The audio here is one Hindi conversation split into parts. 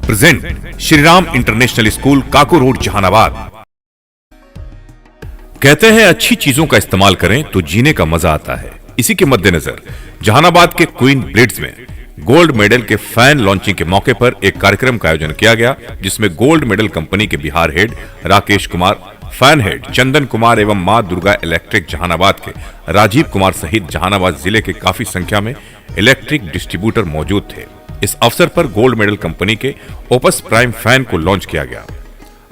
Present Shri Ram international school Kako road Jehanabad. कहते हैं अच्छी चीजों का इस्तेमाल करें तो जीने का मजा आता है। इसी के मद्देनजर जहानाबाद के क्वीन ब्लिट्ज में गोल्ड मेडल के फैन लॉन्चिंग के मौके पर एक कार्यक्रम का आयोजन किया गया, जिसमें गोल्ड मेडल कंपनी के Bihar head Rakesh Kumar, fan head Chandan Kumar एवं मां दुर्गा इलेक्ट्रिक जहानाबाद के राजीव कुमार सहित जहानाबाद जिले के काफी संख्या में इलेक्ट्रिक डिस्ट्रीब्यूटर मौजूद थे। इस अवसर पर गोल्ड मेडल कंपनी के ओपस प्राइम फैन को लॉन्च किया गया।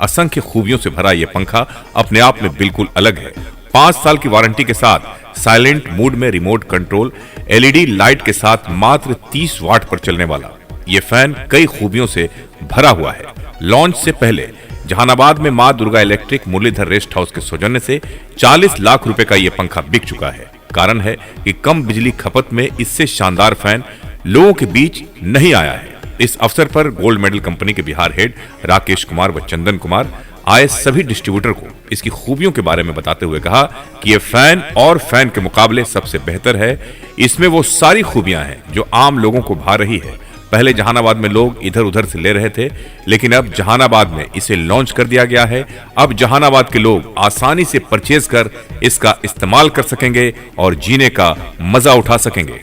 असंख्य खूबियों से भरा यह पंखा अपने आप में बिल्कुल अलग है। 5 साल की वारंटी के साथ साइलेंट मोड में रिमोट कंट्रोल एलईडी लाइट के साथ मात्र 30 वाट पर चलने वाला यह फैन कई खूबियों से भरा हुआ है। लॉन्च से पहले जहानाबाद में मां Durga electric Muralidhar rest house के सौजन्य से 40 लाख रुपए का यह पंखा बिक चुका है। कारण है कि कम बिजली खपत में इससे शानदार फैन लोगों के बीच नहीं आया है। इस अवसर पर गोल्ड मेडल कंपनी के बिहार हेड राकेश कुमार व चंदन कुमार आए सभी डिस्ट्रीब्यूटर को इसकी खूबियों के बारे में बताते हुए कहा कि यह फैन और फैन के मुकाबले सबसे बेहतर है। इसमें वो सारी खूबियां हैं जो आम लोगों को भा रही है। पहले जहानाबाद में लोग इधर उधर से ले रहे थे, लेकिन अब जहानाबाद में इसे लॉन्च कर दिया गया है। अब जहानाबाद के लोग आसानी से परचेज कर इसका इस्तेमाल कर सकेंगे और जीने का मजा उठा सकेंगे।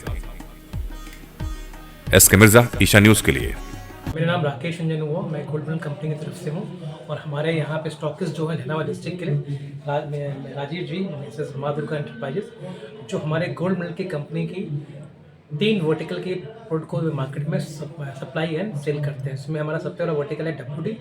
एसके मिर्जा, ईशा न्यूज के लिए। मेरा नाम राकेश रंजन हुआ, मैं गोल्ड मेडल कंपनी की तरफ से हूँ और हमारे यहाँ पे स्टॉकिस्ट जो है जहानाबाद डिस्ट्रिक्ट के लिए राजीव जी मिसेस मां दुर्गा एंटरप्राइजेस, जो हमारे गोल्ड मेडल की कंपनी की 3 वर्टिकल के प्रोडक्ट को मार्केट में सप्लाई एंड सेल करते हैं। इसमें हमारा सबसे बड़ा वर्टिकल है WD,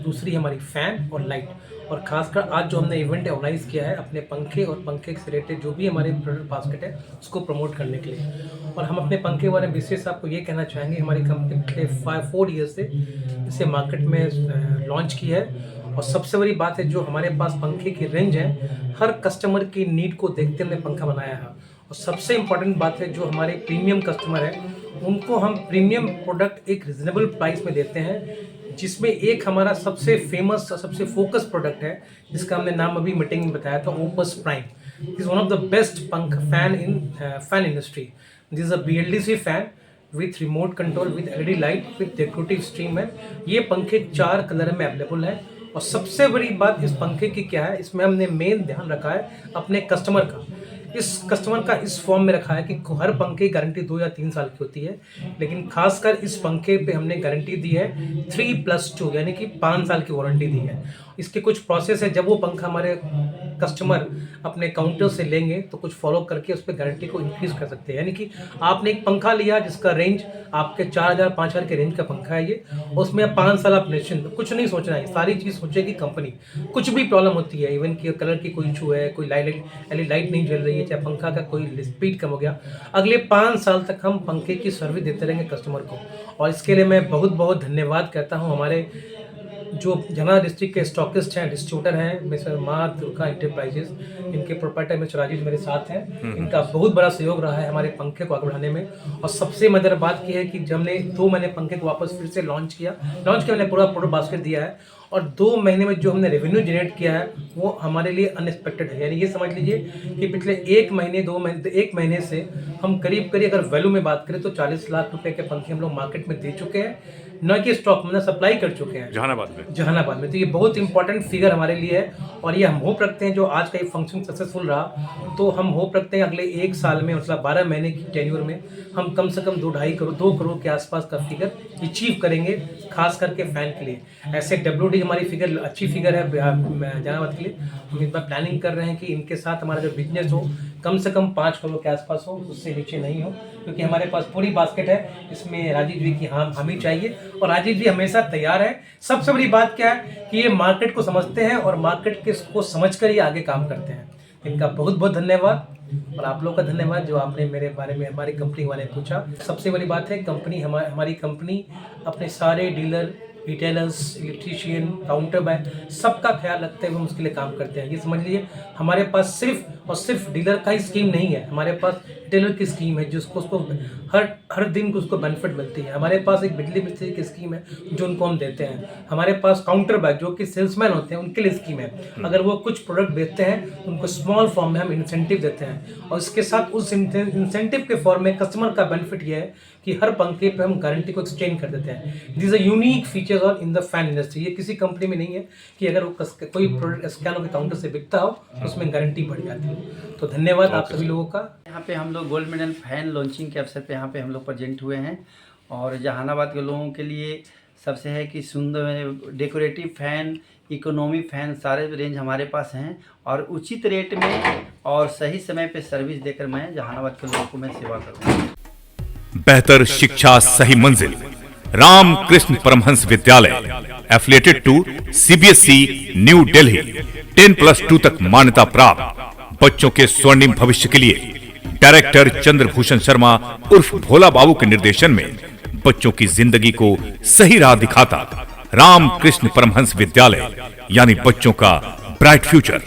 दूसरी हमारी फैन और लाइट। और खासकर आज जो हमने इवेंट ऑर्गेनाइज किया है अपने पंखे और पंखे से रिलेटेड जो भी हमारे प्रोडक्ट बास्केट है उसको प्रमोट करने के लिए। और हम अपने पंखे वाले विशेष आपको ये कहना चाहेंगे, हमारी कंपनी पिछले 4 ईयर्स से इसे मार्केट में लॉन्च की है। और सबसे बड़ी बात है, जो हमारे पास पंखे की रेंज है, हर कस्टमर की नीड को देखते हमने पंखा बनाया है। और सबसे इम्पॉर्टेंट बात है, जो हमारे प्रीमियम कस्टमर है उनको हम प्रीमियम प्रोडक्ट एक रिजनेबल प्राइस में देते हैं, जिसमें एक हमारा सबसे फेमस सबसे फोकस प्रोडक्ट है जिसका हमने नाम अभी मीटिंग में बताया था, Opus prime. Is one of the best पंख fan in fan industry. This is a BLDC fan with remote control with LED light with decorative stream है। ये पंखे 4 कलर में अवेलेबल है। और सबसे बड़ी बात इस पंखे की क्या है, इसमें हमने मेन ध्यान रखा है अपने कस्टमर का। इस कस्टमर का इस फॉर्म में रखा है कि हर पंखे की गारंटी 2 या 3 साल की होती है, लेकिन खासकर इस पंखे पे हमने गारंटी दी है 3+2 यानी कि 5 साल की वारंटी दी है। इसके कुछ प्रोसेस है, जब वो पंखा हमारे कस्टमर अपने काउंटर से लेंगे तो कुछ फॉलो करके उस पर गारंटी को इंक्रीज कर सकते हैं। यानी कि आपने एक पंखा लिया जिसका रेंज आपके 4000 5000 के रेंज का पंखा है ये, उसमें 5 साल आप निश्चिंत, कुछ नहीं सोचना है, सारी चीज़ सोचेगी कंपनी। कुछ भी प्रॉब्लम होती है, इवन कि कलर की कोई इशू है, कोई लाइट नहीं जल रही है, चाहे पंखा का कोई स्पीड कम हो गया, अगले 5 साल तक हम पंखे की सर्विस देते रहेंगे कस्टमर को। और इसके लिए मैं बहुत बहुत धन्यवाद कहता हूँ हमारे जो जहानाबाद डिस्ट्रिक्ट के स्टॉकिस्ट हैं, डिस्ट्रीब्यूटर हैं, मिस्टर मां दुर्गा एंटरप्राइजेस, इनके प्रोप्राइटर मिस्टर राजीव मेरे साथ हैं। इनका बहुत बड़ा सहयोग रहा है हमारे पंखे को आगे बढ़ाने में। और सबसे मजेदार बात की है कि जब हमने 2 महीने पंखे को वापस फिर से लॉन्च किया, हमने पूरा प्रोडक्ट बास्केट दिया है और 2 महीने में जो हमने रेवेन्यू जनरेट किया है वो हमारे लिए अनएक्सपेक्टेड है। यानी ये समझ लीजिए कि पिछले 1 महीने से हम करीब अगर वैल्यू में बात करें तो 40 लाख रुपए के पंखे हम लोग मार्केट में दे चुके हैं, न कि स्टॉक में सप्लाई कर चुके हैं जहानाबाद में। तो ये बहुत इंपॉर्टेंट फिगर हमारे लिए है। और ये हम होप रखते हैं, जो आज का ये फंक्शन सक्सेसफुल रहा तो हम होप रखते हैं अगले 1 साल में, मतलब 12 महीने की टेन्योर में हम कम से कम 2 करोड़ के आसपास का फिगर अचीव करेंगे, खास करके फैन के लिए। ऐसे WD हमारी फिगर अच्छी फिगर है जहानाबाद के लिए। हम इस बार प्लानिंग कर रहे हैं कि इनके साथ हमारा जो बिजनेस हो कम से कम 5 करोड़ के आसपास हो, उससे नीचे नहीं हो, क्योंकि हमारे पास पूरी बास्केट है। इसमें राजीव जी की हामी चाहिए और राजीव जी हमेशा तैयार है। सबसे बड़ी बात क्या है कि ये मार्केट को समझते हैं और मार्केट को समझकर ही आगे काम करते हैं। इनका बहुत बहुत धन्यवाद और आप लोगों का धन्यवाद जो आपने मेरे बारे में हमारी कंपनी वाले पूछा। सबसे बड़ी बात है, कंपनी हमारी कंपनी अपने सारे dealer, retailers, electrician, counter back सबका ख्याल रखते हुए हम उसके लिए काम करते हैं। ये समझ लीजिए हमारे पास सिर्फ और सिर्फ डीलर का ही स्कीम नहीं है, हमारे पास टेलर की स्कीम है जिसको उसको हर दिन को उसको बेनिफिट मिलती है। हमारे पास एक बिजली मिस्त्री की स्कीम है जो उनको हम देते हैं। हमारे पास काउंटर बैग जो कि सेल्समैन होते हैं उनके लिए स्कीम है, अगर वो कुछ प्रोडक्ट बेचते हैं उनको स्मॉल फॉर्म में हम इंसेंटिव देते हैं, और इसके साथ उस इंसेंटिव के फॉर्म में कस्टमर का बेनिफिट ये है कि हर पंखे पे हम गारंटी को एक्सचेंज कर देते हैं। दिस आर यूनिक फीचर्स और इन द फैन इंडस्ट्री, ये किसी कंपनी में नहीं है कि अगर वो कोई प्रोडक्ट स्कैनर के काउंटर से बिकता हो तो उसमें गारंटी बढ़ जाती है। तो धन्यवाद आप सभी लोगों का। यहाँ पे हम लोग गोल्ड मेडल फैन लॉन्चिंग के अवसर पे यहाँ पे हम लोग प्रेजेंट हुए हैं, और जहानाबाद के लोगों के लिए सबसे है कि सुंदर डेकोरेटिव फैन, इकोनॉमी फैन सारे रेंज हमारे पास हैं, और उचित रेट में और सही समय पे सर्विस देकर मैं जहानाबाद के लोगों को मैं सेवा करूँगा। बेहतर शिक्षा सही मंजिल, Ramakrishna Paramhansa Vidyalaya affiliated to CBSE New Delhi, 10+2 तक मान्यता प्राप्त। बच्चों के स्वर्णिम भविष्य के लिए डायरेक्टर चंद्रभूषण शर्मा उर्फ भोला बाबू के निर्देशन में बच्चों की जिंदगी को सही राह दिखाता रामकृष्ण परमहंस विद्यालय, यानी बच्चों का ब्राइट फ्यूचर।